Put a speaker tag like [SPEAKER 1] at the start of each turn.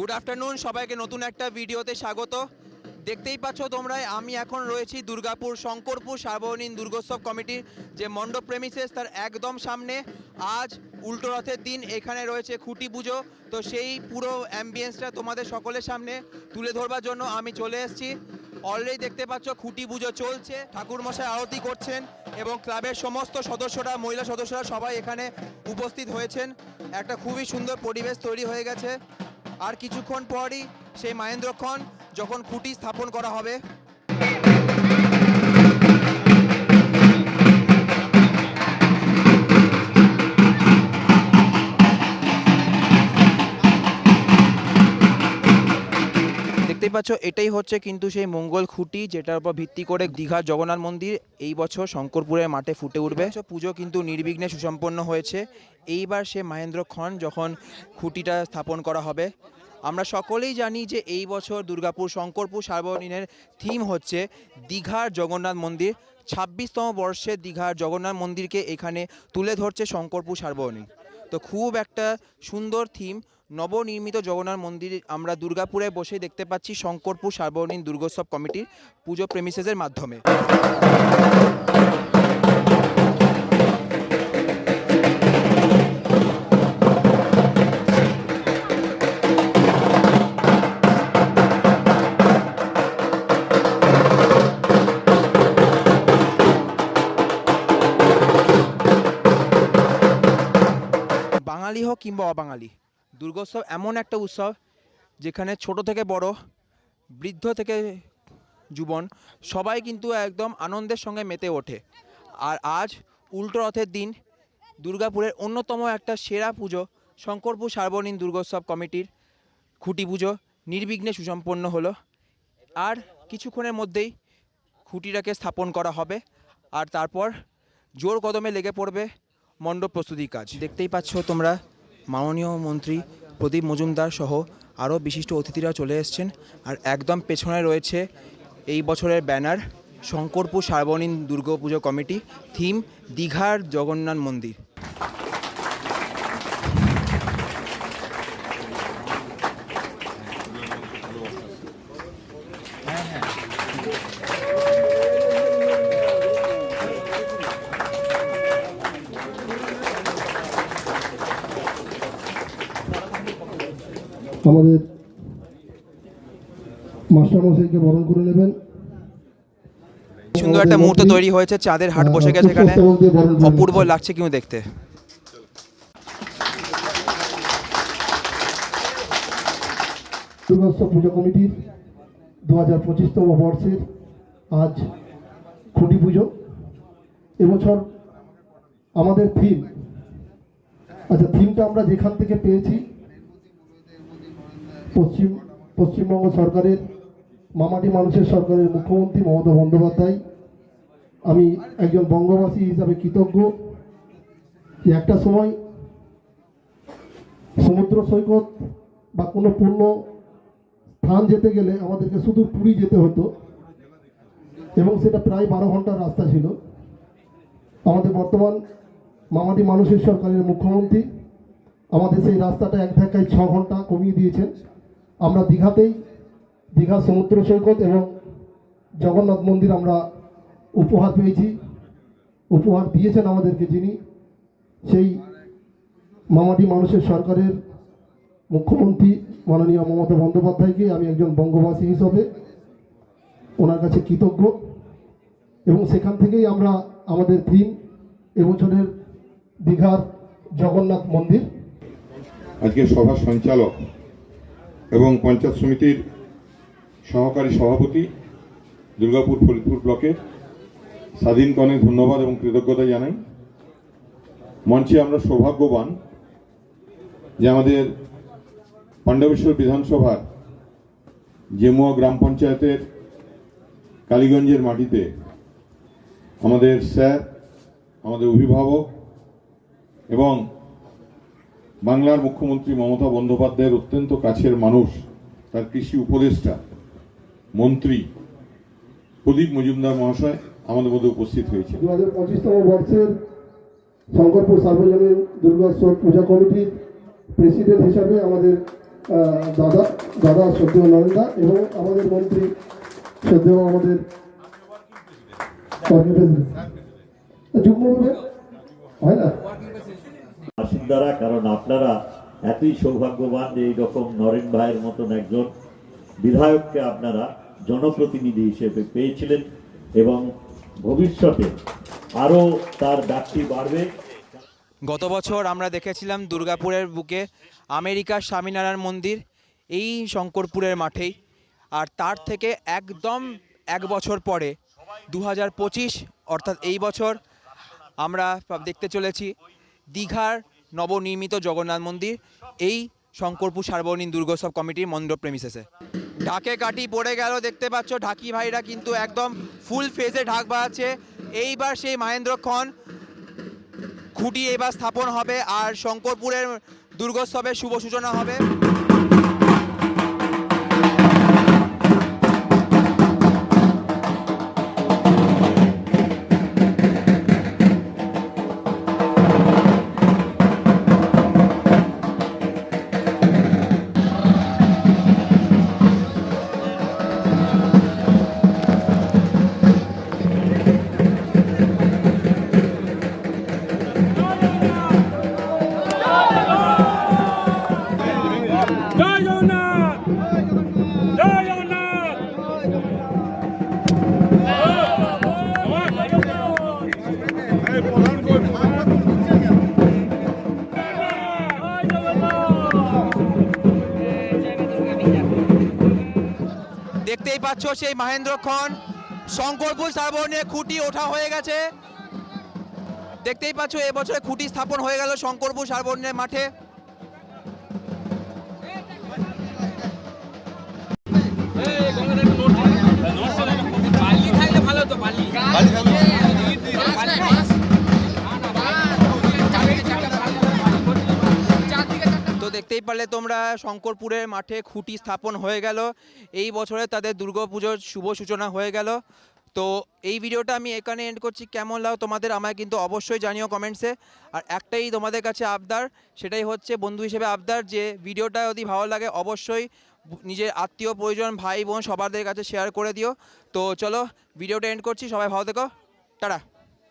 [SPEAKER 1] Good afternoon, সবাইকে নতুন একটা ভিডিওতে স্বাগত। দেখতেই পাচ্ছ তোমরা, আমি এখন রয়েছি দুর্গাপুর শঙ্করপুর সার্বজনীন দুর্গোৎসব কমিটির যে মণ্ডপ প্রেমিসেস তার একদম সামনে। আজ উল্টো রথের দিন, এখানে রয়েছে খুঁটি পুজো। তো সেই পুরো অ্যাম্বিয়েন্সটা তোমাদের সকলের সামনে তুলে ধরবার জন্য আমি চলে এসেছি। অলরেডি দেখতে পাচ্ছ খুঁটি পুজো চলছে, ঠাকুরমশাই আরতি করছেন এবং ক্লাবের সমস্ত সদস্যরা, মহিলা সদস্যরা সবাই এখানে উপস্থিত হয়েছেন। একটা খুবই সুন্দর পরিবেশ তৈরি হয়ে গেছে। আর কিছুক্ষণ পরই সেই মহেন্দ্রক্ষণ যখন খুঁটি স্থাপন করা হবে। দেখতেই পাচ্ছ এটাই হচ্ছে কিন্তু সেই মঙ্গল খুঁটি, যেটার উপর ভিত্তি করে দীঘার জগন্নাথ মন্দির এই বছর শঙ্করপুরের মাঠে ফুটে উঠবে। পুজো কিন্তু নির্বিঘ্নে সুসম্পন্ন হয়েছে। এইবার সে মহেন্দ্রক্ষণ যখন খুঁটিটা স্থাপন করা হবে। আমরা সকলেই জানি যে এই বছর দুর্গাপুর শঙ্করপুর সার্বজনীনের থিম হচ্ছে দীঘার জগন্নাথ মন্দির। 26তম বর্ষে দীঘার জগন্নাথ মন্দিরকে এখানে তুলে ধরছে শঙ্করপুর সার্বজনীন। তো খুব একটা সুন্দর থিম, নবনির্মিত জগন্নাথ মন্দির আমরা দুর্গাপুরে বসে দেখতে পাচ্ছি শঙ্করপুর সার্বজনীন দুর্গোৎসব কমিটির পুজো প্রেমিসেসের মাধ্যমে। বাঙালি হোক কিংবা অবাঙালি, দুর্গোৎসব এমন একটা উৎসব যেখানে ছোট থেকে বড়, বৃদ্ধ থেকে যুবন সবাই কিন্তু একদম আনন্দের সঙ্গে মেতে ওঠে। আর আজ উল্টো রথের দিন দুর্গাপুরের অন্যতম একটা সেরা পুজো শঙ্করপুর সার্বজনীন দুর্গোৎসব কমিটির খুঁটি পুজো নির্বিঘ্নে সুসম্পন্ন হলো। আর কিছুক্ষণের মধ্যেই খুঁটিটাকে স্থাপন করা হবে আর তারপর জোর কদমে লেগে পড়বে মণ্ডপ প্রস্তুতির কাজ। দেখতেই পাচ্ছ তোমরা, মাননীয় মন্ত্রী প্রদীপ মজুমদার সহ আরও বিশিষ্ট অতিথিরা চলে এসছেন। আর একদম পেছনে রয়েছে এই বছরের ব্যানার, শঙ্করপুর সার্বজনীন দুর্গাপুজো কমিটি, থিম দীঘার জগন্নাথ মন্দির।
[SPEAKER 2] আমাদের মাস্টারমশাইকে বরণ করে নেবেন।
[SPEAKER 1] সুন্দর একটা মুহূর্ত তৈরি হয়েছে, চাঁদের হাট বসে গেছে এখানে, অপূর্ব লাগছে কিন্তু দেখতে।
[SPEAKER 2] দুর্গোৎসব পুজো কমিটির 2025তম বর্ষের আজ খুঁটি পুজো। এবছর আমাদের থিমটা আমরা যেখান থেকে পেয়েছি, পশ্চিমবঙ্গ সরকারের মামাটি মানুষের সরকারের মুখ্যমন্ত্রী মমতা বন্দ্যোপাধ্যায়। আমি একজন বঙ্গবাসী হিসাবে কৃতজ্ঞ যে একটা সময় সমুদ্র সৈকত বা কোনো পূর্ণ স্থান যেতে গেলে আমাদেরকে শুধু পুরী যেতে হতো এবং সেটা প্রায় 12 ঘন্টার রাস্তা ছিল। আমাদের বর্তমান মামাটি মানুষের সরকারের মুখ্যমন্ত্রী আমাদের সেই রাস্তাটা এক ধাক্কায় 6 ঘন্টা কমিয়ে দিয়েছেন। আমরা দীঘা সমুদ্র সৈকত এবং জগন্নাথ মন্দির আমরা উপহার পেয়েছি। উপহার দিয়েছেন আমাদেরকে যিনি, সেই মামাটি মানুষের সরকারের মুখ্যমন্ত্রী মাননীয় মমতা বন্দ্যোপাধ্যায়কে আমি একজন বঙ্গবাসী হিসাবে ওনার কাছে কৃতজ্ঞ। এবং সেখান থেকেই আমরা আমাদের থিম এবছরের দীঘার জগন্নাথ মন্দির।
[SPEAKER 3] আজকে সভা সঞ্চালক এবং পঞ্চায়েত সমিতির সহকারী সভাপতি দুর্গাপুর ফরিদপুর ব্লকের স্বাধীনকণে ধন্যবাদ এবং কৃতজ্ঞতা জানাই। মঞ্চে আমরা সৌভাগ্যবান যে আমাদের পাণ্ডবেশ্বর বিধানসভার জেমুয়া গ্রাম পঞ্চায়েতের কালীগঞ্জের মাটিতে আমাদের স্যার, আমাদের অভিভাবক এবং বাংলার মুখ্যমন্ত্রী মমতা বন্দ্যোপাধ্যায়ের অত্যন্ত কাছের মানুষ, তার কৃষি উপদেষ্টা মন্ত্রী প্রদীপ মজুমদার মহাশয় আমাদের মধ্যে উপস্থিত হয়েছে।
[SPEAKER 2] 2025তম বর্ষের শঙ্করপুর সার্বজনীন দুর্গোৎসব পূজা কমিটির প্রেসিডেন্ট হিসাবে আমাদের দাদা দাদা শ্রদ্ধেয় নরেন্দা এবং আমাদের মন্ত্রী শ্রদ্ধেয় আমাদের যুগ্মভাবে হয় না
[SPEAKER 4] বাসিন্দারা, কারণ আপনারা এতই সৌভাগ্যবান যে এইরকম নরেন ভাইয়ের মতন একজন বিধায়ককে আপনারা জনপ্রতিনিধি হিসেবে পেয়েছিলেন এবং ভবিষ্যতে আরও তার ব্যাপ্তি বাড়বে।
[SPEAKER 1] গত বছর আমরা দেখেছিলাম দুর্গাপুরের বুকে আমেরিকার স্বামীনারায়ণ মন্দির এই শঙ্করপুরের মাঠেই, আর তার থেকে একদম 1 বছর পরে 2025 অর্থাৎ এই বছর আমরা দেখতে চলেছি দীঘার নবনির্মিত জগন্নাথ মন্দির এই শঙ্করপুর সার্বজনীন দুর্গোৎসব কমিটির মণ্ডপ প্রেমিসেসে। ঢাকে কাঠি পড়ে গেল, দেখতে পাচ্ছ ঢাকি ভাইরা কিন্তু একদম ফুল ফেজে ঢাক বাজাচ্ছে। এইবার সেই মহেন্দ্রক্ষণ খুঁটি এবার স্থাপন হবে আর শঙ্করপুরের দুর্গোৎসবের শুভ সূচনা হবে। দেখতেই পাচ্ছ সেই মহেন্দ্রক্ষণ শঙ্করপুর সার্বজনীনের খুঁটি ওঠা হয়ে গেছে। দেখতেই পাচ্ছ এবছরে খুঁটি স্থাপন হয়ে গেল শঙ্করপুর সার্বজনীনের মাঠে। তো দেখতেই পারলে তোমরা শঙ্করপুরের মাঠে খুঁটি স্থাপন হয়ে গেল, এই বছরে তাদের দুর্গাপুজোর শুভ সূচনা হয়ে গেল। তো এই ভিডিওটা আমি এখানে এন্ড করছি। কেমন লাগলো তোমাদের আমায় কিন্তু অবশ্যই জানিও কমেন্টসে। আর একটাই তোমাদের কাছে আবদার, সেটাই হচ্ছে বন্ধু হিসেবে আবদার, যে ভিডিওটা যদি ভালো লাগে অবশ্যই নিজের আত্মীয় পরিজন ভাই বোন সবার কাছে শেয়ার করে দিও। তো চলো ভিডিওটা এন্ড করছি, সবাই ভালো থেকো, টাটা।